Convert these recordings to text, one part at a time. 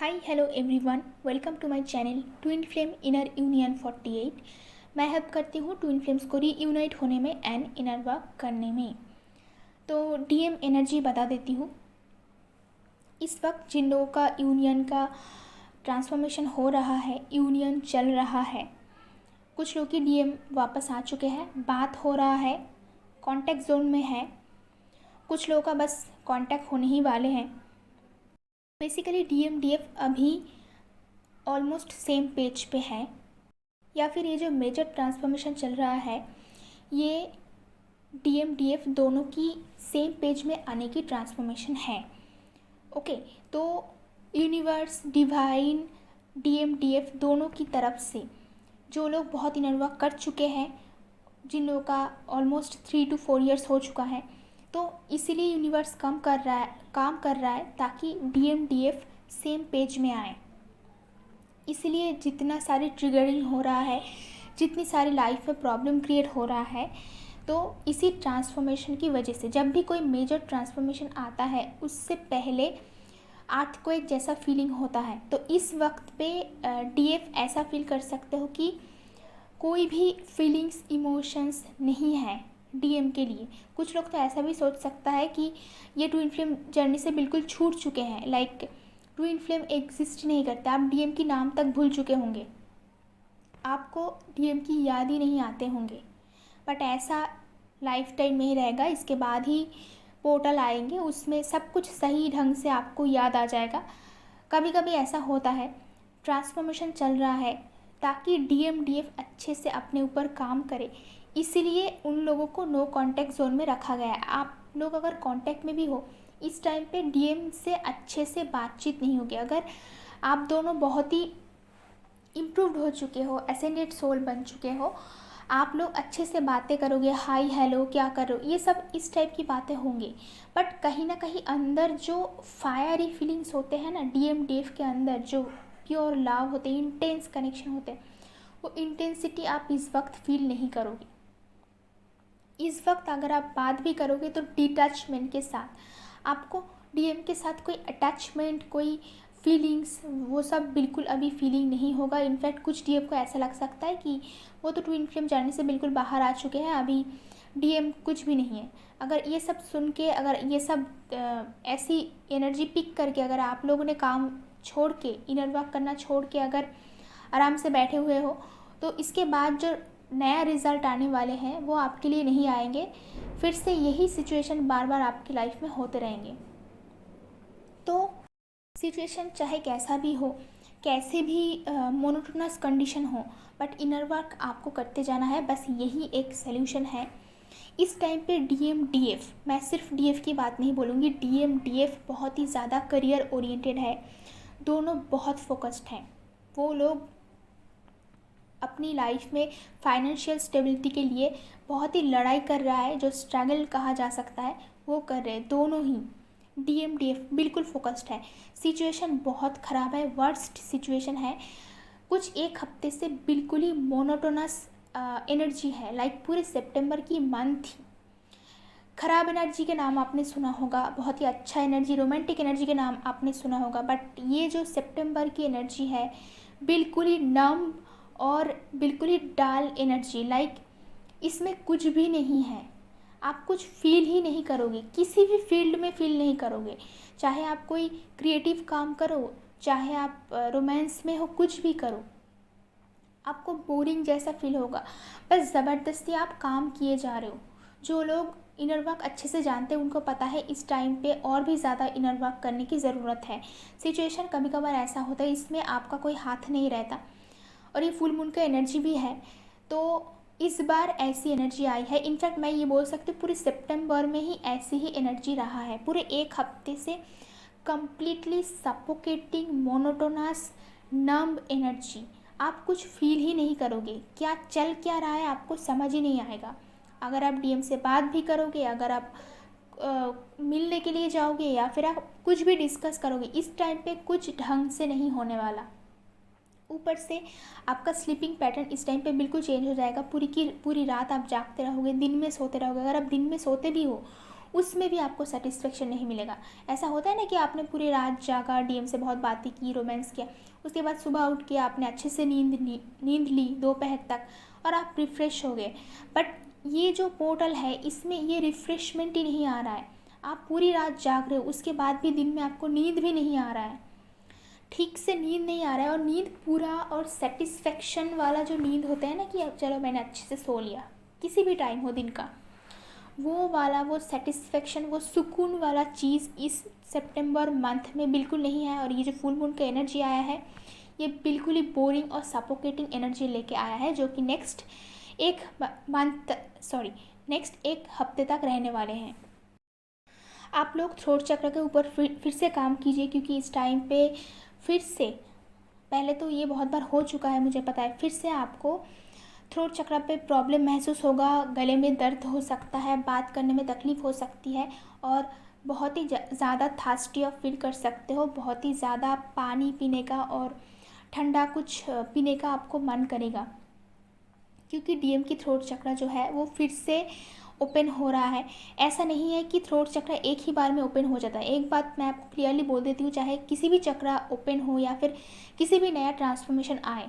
Hi hello everyone, welcome to my channel twin flame inner union 48। मैं help करती हूँ twin flames को reunite होने में एंड इनर वर्क करने में। तो डीएम एनर्जी बता देती हूँ। इस वक्त जिन लोगों का यूनियन का ट्रांसफॉर्मेशन हो रहा है, यूनियन चल रहा है, कुछ लोग की डीएम वापस आ चुके हैं, बात हो रहा है, कॉन्टैक्ट जोन में है, कुछ लोगों का बस कॉन्टैक्ट होने ही वाले हैं। बेसिकली डीएम डीएफ अभी ऑलमोस्ट सेम पेज पे है, या फिर ये जो मेजर ट्रांसफॉर्मेशन चल रहा है ये डीएम डीएफ दोनों की सेम पेज में आने की ट्रांसफॉर्मेशन है। ओके, तो यूनिवर्स, डिवाइन, डीएम डीएफ दोनों की तरफ से जो लोग बहुत इनर वर्क कर चुके हैं, जिन लोगों का ऑलमोस्ट 3 to 4 years हो चुका है, तो इसीलिए यूनिवर्स काम कर रहा है ताकि डीएम डीएफ सेम पेज में आए। इसलिए जितना सारी ट्रिगरिंग हो रहा है, जितनी सारी लाइफ में प्रॉब्लम क्रिएट हो रहा है, तो इसी ट्रांसफॉर्मेशन की वजह से जब भी कोई मेजर ट्रांसफॉर्मेशन आता है उससे पहले अर्थक्वेक जैसा फीलिंग होता है। तो इस वक्त पे डीएफ ऐसा फील कर सकते हो कि कोई भी फीलिंग्स, इमोशंस नहीं है डीएम के लिए। कुछ लोग तो ऐसा भी सोच सकता है कि ये ट्विन फ्लेम जर्नी से बिल्कुल छूट चुके हैं, लाइक ट्विन फ्लेम एग्जिस्ट नहीं करते, आप डीएम की नाम तक भूल चुके होंगे, आपको डीएम की याद ही नहीं आते होंगे। बट ऐसा लाइफ टाइम नहीं रहेगा, इसके बाद ही पोर्टल आएंगे, उसमें सब कुछ सही ढंग से आपको याद आ जाएगा। कभी कभी ऐसा होता है, ट्रांसफॉर्मेशन चल रहा है ताकि डीएम डीएफ अच्छे से अपने ऊपर काम करे, इसीलिए उन लोगों को नो कांटेक्ट जोन में रखा गया है। आप लोग अगर कांटेक्ट में भी हो, इस टाइम पे डीएम से अच्छे से बातचीत नहीं होगी। अगर आप दोनों बहुत ही इम्प्रूव्ड हो चुके हो, एसेंडेड सोल बन चुके हो, आप लोग अच्छे से बातें करोगे, हाय हेलो क्या कर रहे हो, ये सब इस टाइप की बातें होंगी। बट कहीं ना कहीं अंदर जो फायरी फीलिंग्स होते हैं ना, डीएम डीएफ के अंदर जो प्योर लव होते हैं, इंटेंस कनेक्शन होते हैं, वो इंटेंसिटी आप इस वक्त फील नहीं करोगे। इस वक्त अगर आप बात भी करोगे तो डिटैचमेंट के साथ, आपको डीएम के साथ कोई अटैचमेंट, कोई फीलिंग्स, वो सब बिल्कुल अभी फीलिंग नहीं होगा। इनफैक्ट कुछ डीएम को ऐसा लग सकता है कि वो तो ट्विन फ्लेम जर्नी से बिल्कुल बाहर आ चुके हैं, अभी डीएम कुछ भी नहीं है। अगर ये सब सुन के, अगर ये सब ऐसी एनर्जी पिक करके अगर आप लोगों ने काम छोड़ के, इनर वर्क करना छोड़ के अगर आराम से बैठे हुए हो, तो इसके बाद जो नया रिज़ल्ट आने वाले हैं वो आपके लिए नहीं आएंगे। फिर से यही सिचुएशन बार बार आपकी लाइफ में होते रहेंगे। तो सिचुएशन चाहे कैसा भी हो, कैसे भी मोनोटोनस कंडीशन हो, बट इनर वर्क आपको करते जाना है। बस यही एक सल्यूशन है। इस टाइम पे डीएम डीएफ, मैं सिर्फ डीएफ की बात नहीं बोलूँगी, डीएम डीएफ बहुत ही ज़्यादा करियर ओरिएंटेड है, दोनों बहुत फोकस्ड हैं। वो लोग अपनी लाइफ में फाइनेंशियल स्टेबिलिटी के लिए बहुत ही लड़ाई कर रहा है, जो स्ट्रगल कहा जा सकता है वो कर रहे हैं। दोनों ही डीएम डीएफ बिल्कुल फोकस्ड है। सिचुएशन बहुत ख़राब है, वर्स्ट सिचुएशन है। कुछ एक हफ्ते से बिल्कुल ही मोनोटोनस एनर्जी है, लाइक पूरे सितंबर की मंथ ही खराब एनर्जी के नाम आपने सुना होगा, बहुत ही अच्छा एनर्जी, रोमांटिक एनर्जी के नाम आपने सुना होगा, बट ये जो सितंबर की एनर्जी है बिल्कुल ही नम और बिल्कुल ही डाल एनर्जी, लाइक इसमें कुछ भी नहीं है। आप कुछ फील ही नहीं करोगे, किसी भी फील्ड में फील नहीं करोगे। चाहे आप कोई क्रिएटिव काम करो, चाहे आप रोमांस में हो, कुछ भी करो, आपको बोरिंग जैसा फील होगा। बस ज़बरदस्ती आप काम किए जा रहे हो। जो लोग इनर वर्क अच्छे से जानते हैं उनको पता है इस टाइम पे और भी ज़्यादा इनर वर्क करने की ज़रूरत है। सिचुएशन कभी कभार ऐसा होता है, इसमें आपका कोई हाथ नहीं रहता, और ये फुल मून का एनर्जी भी है। तो इस बार ऐसी एनर्जी आई है, इनफैक्ट मैं ये बोल सकती हूँ पूरे सितंबर में ही ऐसी ही एनर्जी रहा है। पूरे एक हफ्ते से completely suffocating, monotonous, numb energy, आप कुछ फील ही नहीं करोगे। क्या चल क्या रहा है आपको समझ ही नहीं आएगा। अगर आप डीएम से बात भी करोगे, अगर आप मिलने के लिए जाओगे, या फिर आप कुछ भी डिस्कस करोगे, इस टाइम पे कुछ ढंग से नहीं होने वाला। ऊपर से आपका स्लीपिंग पैटर्न इस टाइम पे बिल्कुल चेंज हो जाएगा। पूरी की पूरी रात आप जागते रहोगे, दिन में सोते रहोगे। अगर आप दिन में सोते भी हो, उसमें भी आपको सेटिस्फेक्शन नहीं मिलेगा। ऐसा होता है ना कि आपने पूरी रात जागा, डीएम से बहुत बातें की, रोमांस किया, उसके बाद सुबह उठ के आपने अच्छे से नींद ली दोपहर तक और आप रिफ़्रेश हो गए। बट ये जो पोर्टल है इसमें ये रिफ़्रेशमेंट ही नहीं आ रहा है। आप पूरी रात जाग रहे हो, उसके बाद भी दिन में आपको नींद भी नहीं आ रहा है, ठीक से नींद नहीं आ रहा है। और नींद पूरा और सेटिस्फेक्शन वाला जो नींद होता है ना कि अब चलो मैंने अच्छे से सो लिया, किसी भी टाइम हो दिन का, वो वाला वो सेटिस्फेक्शन, वो सुकून वाला चीज़ इस सितंबर मंथ में बिल्कुल नहीं है। और ये जो फुल मून का एनर्जी आया है ये बिल्कुल ही बोरिंग और सफोकेटिंग एनर्जी लेके आया है, जो कि नेक्स्ट एक हफ्ते तक रहने वाले हैं। आप लोग थ्रोट चक्र के ऊपर फिर से काम कीजिए, क्योंकि इस टाइम पे फिर से, पहले तो ये बहुत बार हो चुका है मुझे पता है, फिर से आपको थ्रोट चक्र पे प्रॉब्लम महसूस होगा, गले में दर्द हो सकता है, बात करने में तकलीफ़ हो सकती है और बहुत ही ज़्यादा थार्स्टी आप फील कर सकते हो। बहुत ही ज़्यादा पानी पीने का और ठंडा कुछ पीने का आपको मन करेगा, क्योंकि डीएम की थ्रोट चक्र जो है वो फिर से ओपन हो रहा है। ऐसा नहीं है कि थ्रोट चक्र एक ही बार में ओपन हो जाता है। एक बात मैं आपको क्लियरली बोल देती हूँ, चाहे किसी भी चक्र ओपन हो या फिर किसी भी नया ट्रांसफॉर्मेशन आए,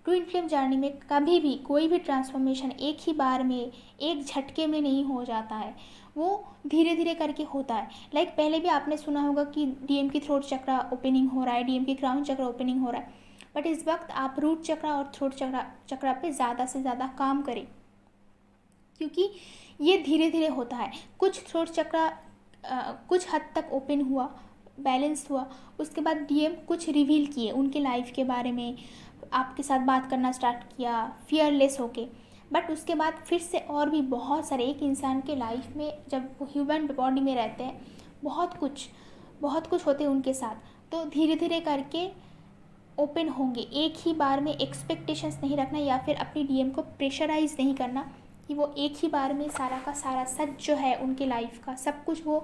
ट्विन फ्लेम जर्नी में कभी भी कोई भी ट्रांसफॉर्मेशन एक ही बार में, एक झटके में नहीं हो जाता है, वो धीरे धीरे करके होता है। लाइक पहले भी आपने सुना होगा कि डीएम की थ्रोट चक्र ओपनिंग हो रहा है, डीएम की क्राउन चक्र ओपनिंग हो रहा है, बट इस वक्त आप रूट चक्र और थ्रोट चक्र पे ज़्यादा से ज़्यादा काम करें, क्योंकि ये धीरे धीरे होता है। कुछ थ्रोट चक्र कुछ हद तक ओपन हुआ, बैलेंस हुआ, उसके बाद डीएम कुछ रिवील किए उनके लाइफ के बारे में, आपके साथ बात करना स्टार्ट किया फियरलेस होके। बट उसके बाद फिर से और भी बहुत सारे, एक इंसान के लाइफ में जब वो ह्यूमन बॉडी में रहते हैं बहुत कुछ होते हैं उनके साथ, तो धीरे धीरे करके ओपन होंगे। एक ही बार में एक्सपेक्टेशंस नहीं रखना या फिर अपनी डीएम को प्रेशराइज नहीं करना कि वो एक ही बार में सारा का सारा सच जो है उनके लाइफ का सब कुछ वो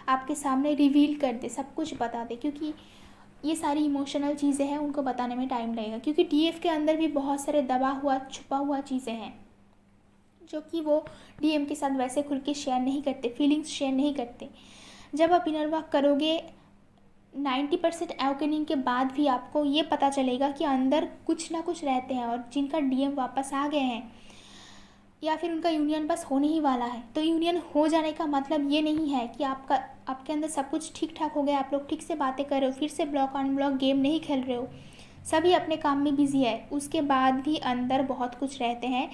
आपके सामने रिवील कर दे, सब कुछ बता दे, क्योंकि ये सारी इमोशनल चीज़ें हैं, उनको बताने में टाइम लगेगा। क्योंकि डीएफ के अंदर भी बहुत सारे दबा हुआ छुपा हुआ चीज़ें हैं जो कि वो डीएम के साथ वैसे खुल के शेयर नहीं करते, फीलिंग्स शेयर नहीं करते। जब आप इनर वर्क करोगे 90% अवेकनिंग के बाद भी आपको ये पता चलेगा कि अंदर कुछ ना कुछ रहते हैं, और जिनका डीएम वापस आ गए हैं या फिर उनका यूनियन बस होने ही वाला है। तो यूनियन हो जाने का मतलब ये नहीं है कि आपके अंदर सब कुछ ठीक ठाक हो गया, आप लोग ठीक से बातें कर रहे हो, फिर से ब्लॉक अनब्लॉक गेम नहीं खेल रहे हो, सभी अपने काम में बिजी है। उसके बाद भी अंदर बहुत कुछ रहते हैं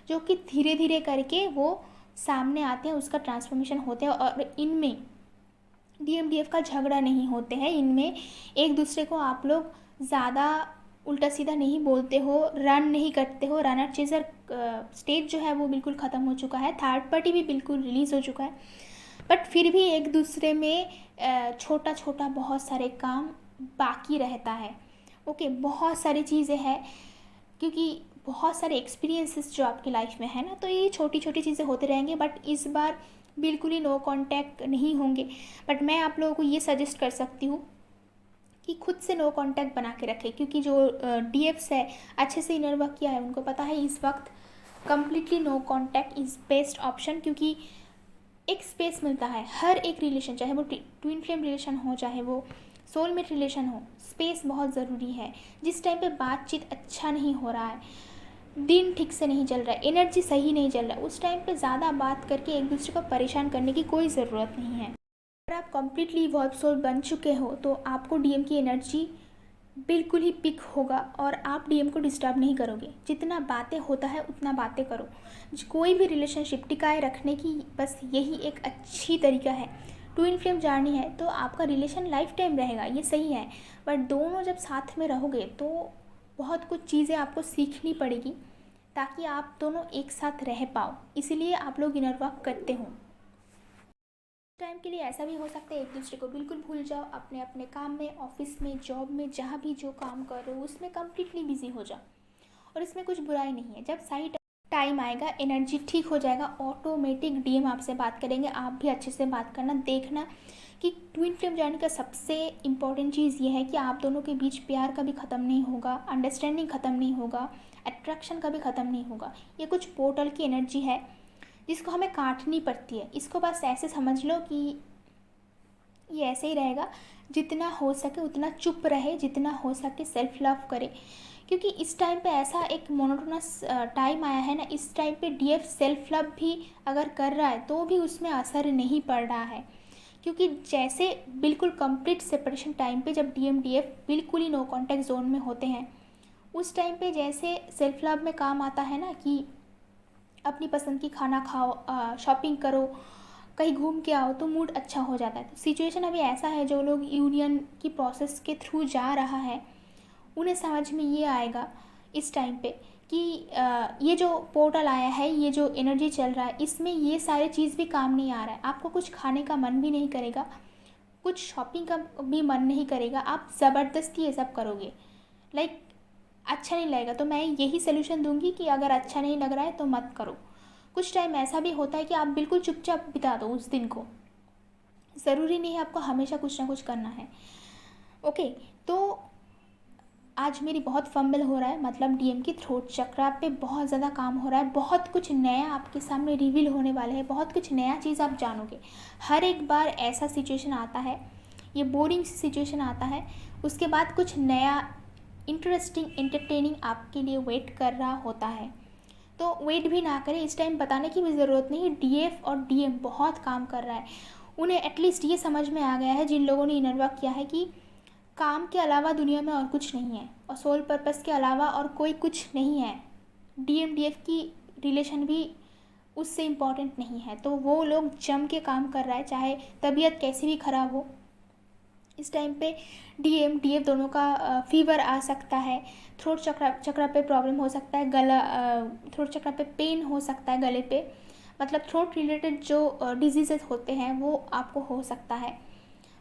जो कि धीरे धीरे करके वो सामने आते हैं, उसका ट्रांसफॉर्मेशन होते हैं। और इनमें डीएम डीएफ का झगड़ा नहीं होते हैं, इनमें एक दूसरे को आप लोग ज़्यादा उल्टा सीधा नहीं बोलते हो, रन नहीं करते हो। रनर चेजर स्टेज जो है वो बिल्कुल ख़त्म हो चुका है, थर्ड पार्टी भी बिल्कुल रिलीज़ हो चुका है। बट फिर भी एक दूसरे में छोटा छोटा बहुत सारे काम बाकी रहता है। ओके, बहुत सारी चीज़ें हैं, क्योंकि बहुत सारे एक्सपीरियंसेस जो आपकी लाइफ में है ना, तो ये छोटी छोटी चीज़ें होते रहेंगे। बट इस बार बिल्कुल ही नो कांटेक्ट नहीं होंगे। बट मैं आप लोगों को ये सजेस्ट कर सकती हूँ कि खुद से नो कांटेक्ट बना के रखें, क्योंकि जो डीएफ्स है अच्छे से इनर वर्क किया है, उनको पता है इस वक्त completely no contact is best option. क्योंकि एक स्पेस मिलता है हर एक रिलेशन, चाहे वो ट्विन फ्लेम रिलेशन हो, चाहे वो सोलमेट रिलेशन हो, स्पेस बहुत ज़रूरी है। जिस टाइम पे बातचीत अच्छा नहीं हो रहा है, दिन ठीक से नहीं चल रहा है, एनर्जी सही नहीं चल रहा है, उस टाइम पे ज़्यादा बात करके एक दूसरे को परेशान करने की कोई ज़रूरत नहीं है। अगर आप कम्प्लीटली इवॉल्व सोल बन चुके हो तो आपको डीएम की एनर्जी बिल्कुल ही पिक होगा और आप डीएम को डिस्टर्ब नहीं करोगे। जितना बातें होता है उतना बातें करो। कोई भी रिलेशनशिप टिकाए रखने की बस यही एक अच्छी तरीका है। ट्विन फ्लेम जर्नी है तो आपका रिलेशन लाइफ टाइम रहेगा, ये सही है। बट दोनों जब साथ में रहोगे तो बहुत कुछ चीज़ें आपको सीखनी पड़ेगी ताकि आप दोनों एक साथ रह पाओ। इसीलिए आप लोग इनर वर्क करते हो। टाइम के लिए ऐसा भी हो सकता है एक दूसरे को बिल्कुल भूल जाओ, अपने अपने काम में, ऑफिस में, जॉब में, जहाँ भी जो काम कर रहे हो उसमें कम्प्लीटली बिजी हो जाओ। और इसमें कुछ बुराई नहीं है। जब सही टाइम आएगा, एनर्जी ठीक हो जाएगा, ऑटोमेटिक डीएम आपसे बात करेंगे। आप भी अच्छे से बात करना। देखना कि ट्विन फ्लेम जर्नी का सबसे इम्पॉर्टेंट चीज़ ये है कि आप दोनों के बीच प्यार कभी ख़त्म नहीं होगा, अंडरस्टैंडिंग ख़त्म नहीं होगा, अट्रैक्शन कभी ख़त्म नहीं होगा। ये कुछ पोर्टल की एनर्जी है जिसको हमें काटनी पड़ती है। इसको बस ऐसे समझ लो कि ये ऐसे ही रहेगा, जितना हो सके उतना चुप रहे, जितना हो सके सेल्फ लव करे, क्योंकि इस टाइम पे ऐसा एक मोनोटोनस टाइम आया है ना, इस टाइम पे डीएफ सेल्फ लव भी अगर कर रहा है तो भी उसमें असर नहीं पड़ रहा है। क्योंकि जैसे बिल्कुल कंप्लीट सेपरेशन टाइम पे जब डीएम डीएफ बिल्कुल ही नो कॉन्टैक्ट जोन में होते हैं, उस टाइम पे जैसे सेल्फ लव में काम आता है ना कि अपनी पसंद की खाना खाओ, शॉपिंग करो, कहीं घूम के आओ तो मूड अच्छा हो जाता है। तो सिचुएशन अभी ऐसा है, जो लोग यूनियन की प्रोसेस के थ्रू जा रहा है उन्हें समझ में ये आएगा इस टाइम पे कि ये जो पोर्टल आया है, ये जो एनर्जी चल रहा है, इसमें ये सारे चीज़ भी काम नहीं आ रहा है। आपको कुछ खाने का मन भी नहीं करेगा, कुछ शॉपिंग का भी मन नहीं करेगा, आप ज़बरदस्ती ये सब करोगे, लाइक अच्छा नहीं लगेगा। तो मैं यही सोल्यूशन दूंगी कि अगर अच्छा नहीं लग रहा है तो मत करो। कुछ टाइम ऐसा भी होता है कि आप बिल्कुल चुपचाप बिता दो उस दिन को, ज़रूरी नहीं है आपको हमेशा कुछ ना कुछ करना है। ओके, तो आज मेरी बहुत फंबल हो रहा है, मतलब डीएम की थ्रोट चक्रा पे बहुत ज़्यादा काम हो रहा है। बहुत कुछ नया आपके सामने रिवील होने वाला है, बहुत कुछ नया चीज़ आप जानोगे। हर एक बार ऐसा सिचुएशन आता है, ये बोरिंग सिचुएशन आता है, उसके बाद कुछ नया इंटरेस्टिंग एंटरटेनिंग आपके लिए वेट कर रहा होता है। तो वेट भी ना करें, इस टाइम बताने की भी ज़रूरत नहीं है। डीएफ और डीएम बहुत काम कर रहा है, उन्हें एटलीस्ट ये समझ में आ गया है, जिन लोगों ने इनर वर्क किया है, कि काम के अलावा दुनिया में और कुछ नहीं है, और सोल पर्पस के अलावा और कोई कुछ नहीं है। डीएम डीएफ की रिलेशन भी उससे इम्पॉर्टेंट नहीं है। तो वो लोग जम के काम कर रहा है, चाहे तबीयत कैसी भी ख़राब हो। इस टाइम पे डीएम डीएफ दोनों का फीवर आ सकता है, थ्रोट चक्र पे प्रॉब्लम हो सकता है, गला थ्रोट चक्र पे पेन हो सकता है गले पे, मतलब थ्रोट रिलेटेड जो डिजीज़ेस होते हैं वो आपको हो सकता है।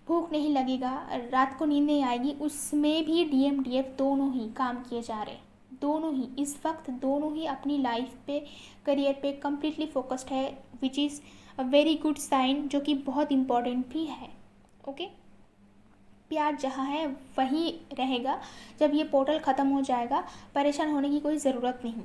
भूख नहीं लगेगा, रात को नींद नहीं आएगी, उसमें भी डीएम डीएफ दोनों ही काम किए जा रहे हैं। दोनों ही इस वक्त दोनों ही अपनी लाइफ पे, करियर पे कम्प्लीटली फोकस्ड है, which is a very good sign, जो कि बहुत इम्पॉर्टेंट भी है। ओके, प्यार जहाँ है वहीं रहेगा। जब ये पोर्टल ख़त्म हो जाएगा, परेशान होने की कोई ज़रूरत नहीं।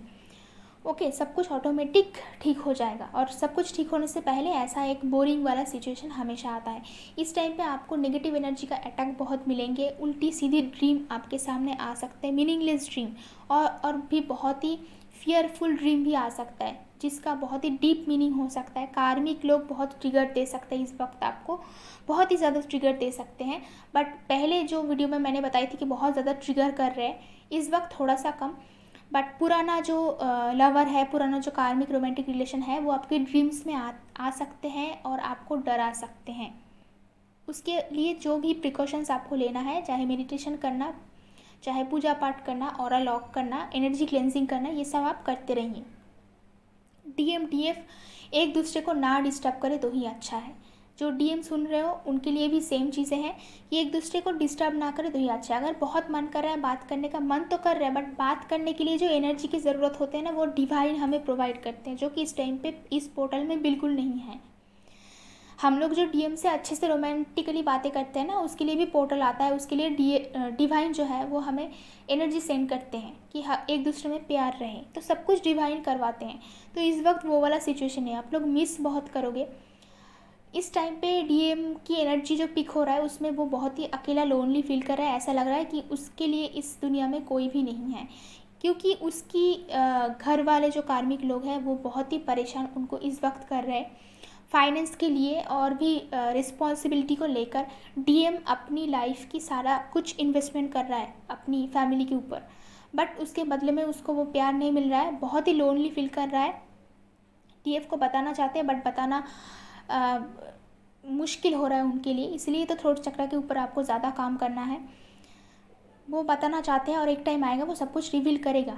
ओके, सब कुछ ऑटोमेटिक ठीक हो जाएगा। और सब कुछ ठीक होने से पहले ऐसा एक बोरिंग वाला सिचुएशन हमेशा आता है। इस टाइम पे आपको नेगेटिव एनर्जी का अटैक बहुत मिलेंगे, उल्टी सीधी ड्रीम आपके सामने आ सकते हैं, मीनिंगलेस ड्रीम, और भी बहुत ही फियरफुल ड्रीम भी आ सकता है, जिसका बहुत ही डीप मीनिंग हो सकता है। कार्मिक लोग बहुत ट्रिगर दे सकते हैं, इस वक्त आपको बहुत ही ज़्यादा ट्रिगर दे सकते हैं। बट पहले जो वीडियो में मैंने बताई थी कि बहुत ज़्यादा ट्रिगर कर रहे हैं, इस वक्त थोड़ा सा कम। बट पुराना जो लवर है, पुराना जो कार्मिक रोमांटिक रिलेशन है, वो आपके ड्रीम्स में आ सकते हैं और आपको डरा सकते हैं। उसके लिए जो भी प्रिकॉशंस आपको लेना है, चाहे मेडिटेशन करना, चाहे पूजा पाठ करना, ऑरा लॉक करना, एनर्जी क्लेंजिंग करना, ये सब आप करते रहिए। डीएम डीएफ एक दूसरे को ना डिस्टर्ब करे तो ही अच्छा है। जो डीएम सुन रहे हो उनके लिए भी सेम चीज़ें हैं, ये एक दूसरे को डिस्टर्ब ना करे तो ही अच्छा है। अगर बहुत मन कर रहा है बात करने का, मन तो कर रहा है, बट बात करने के लिए जो एनर्जी की ज़रूरत होते हैं ना, वो डिवाइन हमें प्रोवाइड करते हैं, जो कि इस टाइम पे इस पोर्टल में बिल्कुल नहीं है। हम लोग जो डीएम से अच्छे से रोमांटिकली बातें करते हैं ना, उसके लिए भी पोर्टल आता है, उसके लिए डिवाइन जो है वो हमें एनर्जी सेंड करते हैं कि एक दूसरे में प्यार रहे, तो सब कुछ डिवाइन करवाते हैं। तो इस वक्त वो वाला सिचुएशन है, आप लोग मिस बहुत करोगे। इस टाइम पे डीएम की एनर्जी जो पिक हो रहा है, उसमें वो बहुत ही अकेला, लोनली फील कर रहा है। ऐसा लग रहा है कि उसके लिए इस दुनिया में कोई भी नहीं है, क्योंकि उसकी घर वाले जो कार्मिक लोग हैं वो बहुत ही परेशान उनको इस वक्त कर रहे हैं फाइनेंस के लिए, और भी रिस्पॉन्सिबिलिटी को लेकर। डीएम अपनी लाइफ की सारा कुछ इन्वेस्टमेंट कर रहा है अपनी फैमिली के ऊपर, बट उसके बदले में उसको वो प्यार नहीं मिल रहा है, बहुत ही लोनली फील कर रहा है। डीएफ को बताना चाहते हैं, बट बताना मुश्किल हो रहा है उनके लिए, इसलिए तो थ्रोट चक्र के ऊपर आपको ज़्यादा काम करना है। वो बताना चाहते हैं और एक टाइम आएगा वो सब कुछ रिवील करेगा।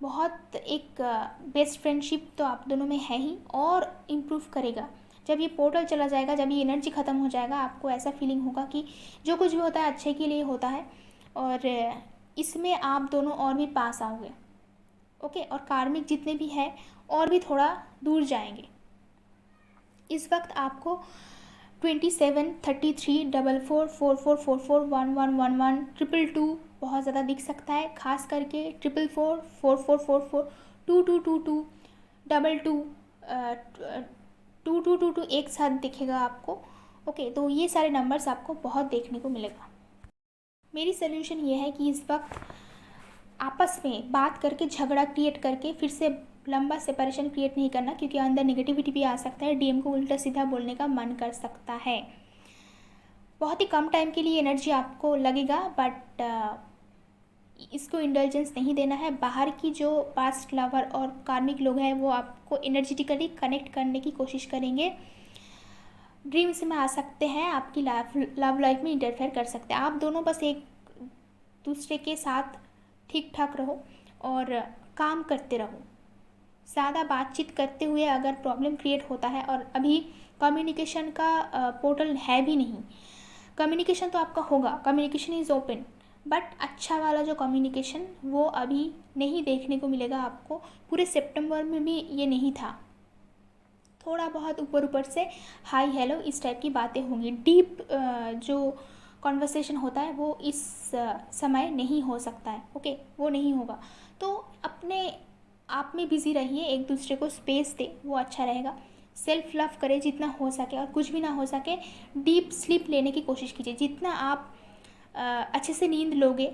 बहुत एक बेस्ट फ्रेंडशिप तो आप दोनों में है ही, और इम्प्रूव करेगा। जब ये पोर्टल चला जाएगा, जब ये एनर्जी ख़त्म हो जाएगा, आपको ऐसा फीलिंग होगा कि जो कुछ भी होता है अच्छे के लिए होता है, और इसमें आप दोनों और भी पास आओगे। ओके, और कार्मिक जितने भी हैं और भी थोड़ा दूर जाएंगे। इस वक्त आपको 27, 33, 44, 44, 44, 11, 11, 11, बहुत ज़्यादा दिख सकता है, खास करके 44, 44, 44, 22, 22, 22, 22, टू टू टू टू एक साथ दिखेगा आपको। ओके, तो ये सारे नंबर्स आपको बहुत देखने को मिलेगा। मेरी सोल्यूशन ये है कि इस वक्त आपस में बात करके झगड़ा क्रिएट करके फिर से लंबा सेपरेशन क्रिएट नहीं करना, क्योंकि अंदर नेगेटिविटी भी आ सकता है, डीएम को उल्टा सीधा बोलने का मन कर सकता है। बहुत ही कम टाइम के लिए एनर्जी आपको लगेगा, बट इसको इंडल्जेंस नहीं देना है। बाहर की जो पास्ट लवर और कार्मिक लोग हैं वो आपको एनर्जेटिकली कनेक्ट करने की कोशिश करेंगे, ड्रीम्स में आ सकते हैं, आपकी लव लाइफ में इंटरफेयर कर सकते हैं। आप दोनों बस एक दूसरे के साथ ठीक ठाक रहो और काम करते रहो। ज़्यादा बातचीत करते हुए अगर प्रॉब्लम क्रिएट होता है, और अभी कम्युनिकेशन का पोर्टल है भी नहीं, कम्युनिकेशन तो आपका होगा, कम्युनिकेशन इज़ ओपन, बट अच्छा वाला जो कम्युनिकेशन वो अभी नहीं देखने को मिलेगा आपको। पूरे सितंबर में भी ये नहीं था, थोड़ा बहुत ऊपर ऊपर से हाय हेलो इस टाइप की बातें होंगी। डीप जो कॉन्वर्सेशन होता है वो इस समय नहीं हो सकता है। ओके, वो नहीं होगा। तो अपने आप में बिज़ी रहिए, एक दूसरे को स्पेस दे, वो अच्छा रहेगा। सेल्फ लव करें जितना हो सके, और कुछ भी ना हो सके डीप स्लीप लेने की कोशिश कीजिए। जितना आप अच्छे से नींद लोगे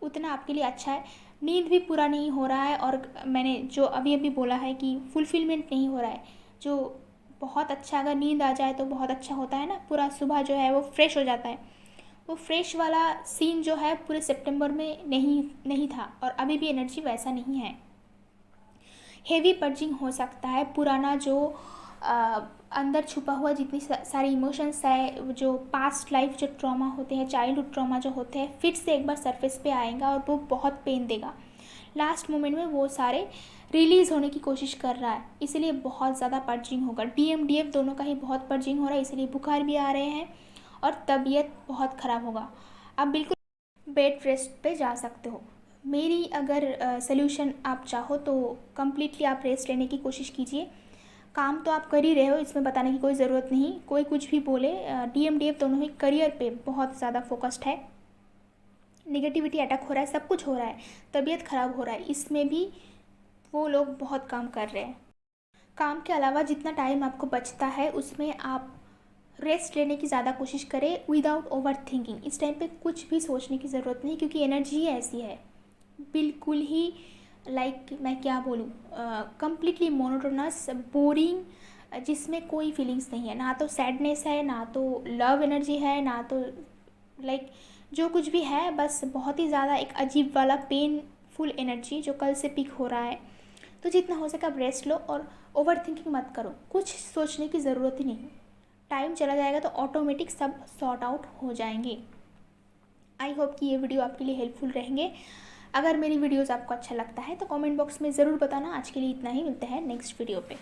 उतना आपके लिए अच्छा है। नींद भी पूरा नहीं हो रहा है, और मैंने जो अभी अभी बोला है कि फुलफिलमेंट नहीं हो रहा है, जो बहुत अच्छा, अगर नींद आ जाए तो बहुत अच्छा होता है ना, पूरा सुबह जो है वो फ्रेश हो जाता है। वो फ्रेश वाला सीन जो है पूरे सितंबर में नहीं था, और अभी भी एनर्जी वैसा नहीं है। हेवी पर्जिंग हो सकता है, पुराना जो अंदर छुपा हुआ जितनी सारी इमोशंस है, जो पास्ट लाइफ जो ट्रॉमा होते हैं, चाइल्डहुड ट्रॉमा जो होते हैं, फिर से एक बार सरफेस पे आएगा और वो बहुत पेन देगा। लास्ट मोमेंट में वो सारे रिलीज़ होने की कोशिश कर रहा है, इसलिए बहुत ज़्यादा पर्जिंग होगा। डीएम डीएफ दोनों का ही बहुत पर्जिंग हो रहा है, इसलिए बुखार भी आ रहे हैं और तबीयत बहुत ख़राब होगा। आप बिल्कुल बेड रेस्ट पे जा सकते हो। मेरी अगर सल्यूशन आप चाहो तो कम्प्लीटली आप रेस्ट लेने की कोशिश कीजिए। काम तो आप कर ही रहे हो, इसमें बताने की कोई ज़रूरत नहीं, कोई कुछ भी बोले। डीएम डीएफ दोनों ही करियर पे बहुत ज़्यादा फोकस्ड है, नेगेटिविटी अटैक हो रहा है, सब कुछ हो रहा है, तबीयत ख़राब हो रहा है, इसमें भी वो लोग बहुत काम कर रहे हैं। काम के अलावा जितना टाइम आपको बचता है उसमें आप रेस्ट लेने की ज़्यादा कोशिश करें विदाउट ओवर थिंकिंग। इस टाइम पे कुछ भी सोचने की ज़रूरत नहीं, क्योंकि एनर्जी ही ऐसी है, बिल्कुल ही मैं क्या बोलूँ, कम्प्लीटली मोनोटोनस, बोरिंग, जिसमें कोई फीलिंग्स नहीं है, ना तो सैडनेस है, ना तो लव एनर्जी है, ना तो जो कुछ भी है, बस बहुत ही ज़्यादा एक अजीब वाला पेनफुल एनर्जी जो कल से पिक हो रहा है। तो जितना हो सके आप रेस्ट लो और ओवर थिंकिंग मत करो, कुछ सोचने की ज़रूरत ही नहीं। टाइम चला जाएगा तो ऑटोमेटिक सब सॉर्ट आउट हो जाएंगे। आई होप कि ये वीडियो आपके लिए हेल्पफुल रहेंगे। अगर मेरी वीडियोस आपको अच्छा लगता है तो कमेंट बॉक्स में ज़रूर बताना। आज के लिए इतना ही, मिलते हैं नेक्स्ट वीडियो पे।